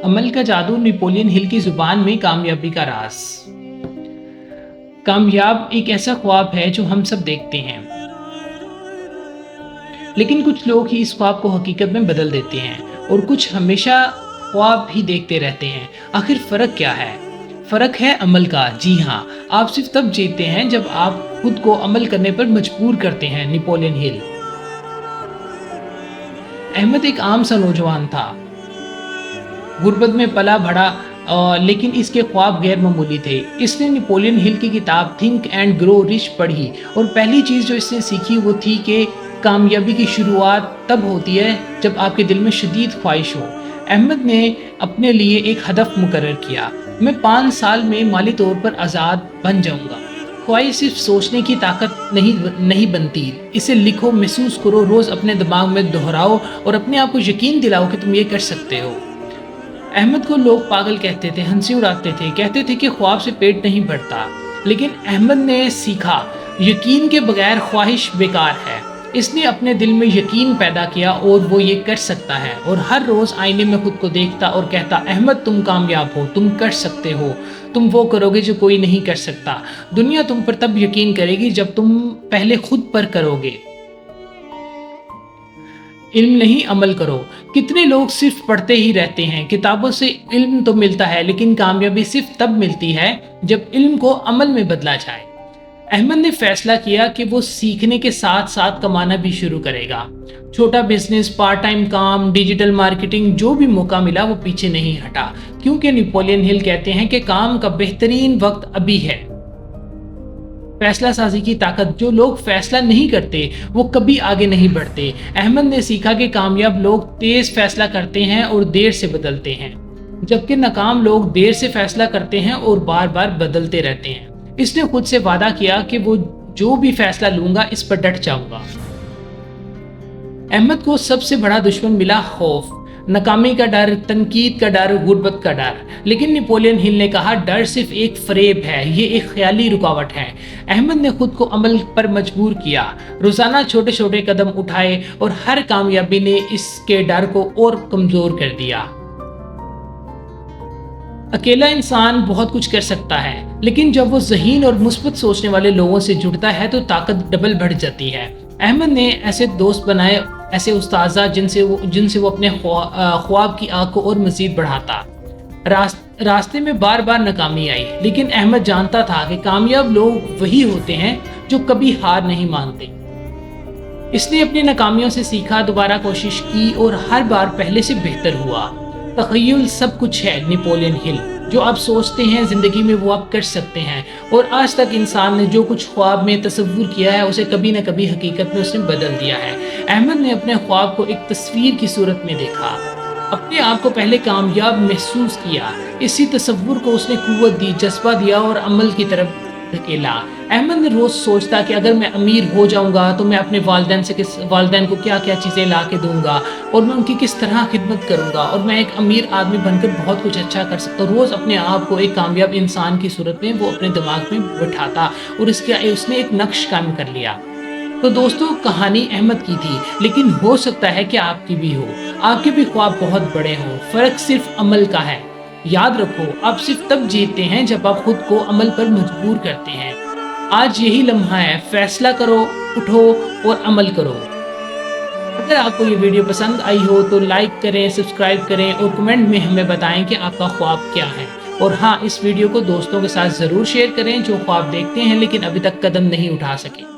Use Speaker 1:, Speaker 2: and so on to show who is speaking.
Speaker 1: अमल का जादू, Napoleon Hill की जुबान में कामयाबी का राज। कामयाब एक ऐसा ख्वाब है जो हम सब देखते हैं, लेकिन कुछ लोग ही इस ख्वाब को हकीकत में बदल देते हैं और कुछ हमेशा ख्वाब ही देखते रहते हैं। आखिर फर्क क्या है? फर्क है अमल का। जी हाँ, आप सिर्फ तब जीतते हैं जब आप खुद को अमल करने पर मजबूर करते हैं। Napoleon Hill. अहमद एक आम सा नौजवान था, गुर्बत में पला बढ़ा, लेकिन इसके ख्वाब गैर मामूली थे। इसने नेपोलियन हिल की किताब थिंक एंड ग्रो रिच पढ़ी और पहली चीज़ जो इसने सीखी वो थी कि कामयाबी की शुरुआत तब होती है जब आपके दिल में शदीद ख्वाहिश हो। अहमद ने अपने लिए एक हदफ मुकर्रर किया, मैं 5 साल में माली तौर पर आज़ाद बन जाऊंगा। ख्वाहिश सिर्फ सोचने की ताकत नहीं बनती, इसे लिखो, महसूस करो, रोज़ अपने दिमाग में दोहराओ और अपने आप को यकीन दिलाओ कि तुम ये कर सकते हो। अहमद को लोग पागल कहते थे, हंसी उड़ाते थे, कहते थे कि ख्वाब से पेट नहीं भरता, लेकिन अहमद ने सीखा यकीन के बगैर ख्वाहिश बेकार है। इसने अपने दिल में यकीन पैदा किया और वो ये कर सकता है, और हर रोज़ आईने में खुद को देखता और कहता, अहमद तुम कामयाब हो, तुम कर सकते हो, तुम वो करोगे जो कोई नहीं कर सकता। दुनिया तुम पर तब यकीन करेगी जब तुम पहले खुद पर करोगे। इल्म नहीं, अमल करो। कितने लोग सिर्फ पढ़ते ही रहते हैं। किताबों से इल्म तो मिलता है, लेकिन कामयाबी सिर्फ तब मिलती है जब इल्म को अमल में बदला जाए। अहमद ने फैसला किया कि वो सीखने के साथ साथ कमाना भी शुरू करेगा। छोटा बिजनेस, पार्ट टाइम काम, डिजिटल मार्केटिंग, जो भी मौका मिला वो पीछे नहीं हटा, क्योंकि नेपोलियन हिल कहते हैं कि काम का बेहतरीन वक्त अभी है। फैसला साजी की ताकत। जो लोग फैसला नहीं करते वो कभी आगे नहीं बढ़ते। अहमद ने सीखा कि कामयाब लोग तेज फैसला करते हैं और देर से बदलते हैं, जबकि नाकाम लोग देर से फैसला करते हैं और बार बार बदलते रहते हैं। इसने खुद से वादा किया कि वो जो भी फैसला लूंगा इस पर डट जाऊंगा। अहमद को सबसे बड़ा दुश्मन मिला खौफ, नाकामी का डर, तनकीद का डर, गुर्बत का डर। लेकिन नेपोलियन हिल ने कहा, डर सिर्फ एक फरेब है, ये एक ख्याली रुकावट है। अहमद ने खुद को अमल पर मजबूर किया, रोजाना छोटे छोटे कदम उठाए और हर कामयाबी ने इसके डर को और कमजोर कर दिया। अकेला इंसान बहुत कुछ कर सकता है, लेकिन जब वो ज़हीन और मुस्बत सोचने वाले लोगों से जुड़ता है तो ताकत डबल बढ़ जाती है। अहमद ने ऐसे दोस्त बनाए, ऐसे उस्ताज़ा जिनसे वो अपने ख्वाब की आग को और मज़ीद बढ़ाता। रास्ते में बार बार नाकामी आई, लेकिन अहमद जानता था कि कामयाब लोग वही होते हैं जो कभी हार नहीं मानते। इसने अपनी नाकामियों से सीखा, दोबारा कोशिश की और हर बार पहले से बेहतर हुआ। तख़य्युल सब कुछ है। Napoleon Hill. जो आप सोचते हैं ज़िंदगी में वो आप कर सकते हैं, और आज तक इंसान ने जो कुछ ख्वाब में तसव्वुर किया है उसे कभी न कभी हकीकत में उसने बदल दिया है। अहमद ने अपने ख्वाब को एक तस्वीर की सूरत में देखा, अपने आप को पहले कामयाब महसूस किया, इसी तसव्वुर को उसने कुव्वत दी, जज्बा दिया और अमल की तरफ धकेला। अहमद ने रोज़ सोचता कि अगर मैं अमीर हो जाऊंगा तो मैं अपने वालिदैन को क्या क्या चीज़ें ला के दूंगा और मैं उनकी किस तरह खिदमत करूंगा, और मैं एक अमीर आदमी बनकर बहुत कुछ अच्छा कर सकता हूँ। रोज़ अपने आप को एक कामयाब इंसान की सूरत में वो अपने दिमाग में बिठाता और उसने एक नक्श कायम कर लिया। तो दोस्तों, कहानी अहमद की थी, लेकिन हो सकता है कि आपकी भी हो, आपके भी ख्वाब बहुत बड़े हों। फ़र्क सिर्फ अमल का है। याद रखो, आप सिर्फ तब जीतते हैं जब आप खुद को अमल पर मजबूर करते हैं। आज यही लम्हा है, फैसला करो, उठो और अमल करो। अगर आपको ये वीडियो पसंद आई हो तो लाइक करें, सब्सक्राइब करें और कमेंट में हमें बताएं कि आपका ख्वाब क्या है। और हाँ, इस वीडियो को दोस्तों के साथ ज़रूर शेयर करें जो ख्वाब देखते हैं लेकिन अभी तक कदम नहीं उठा सके।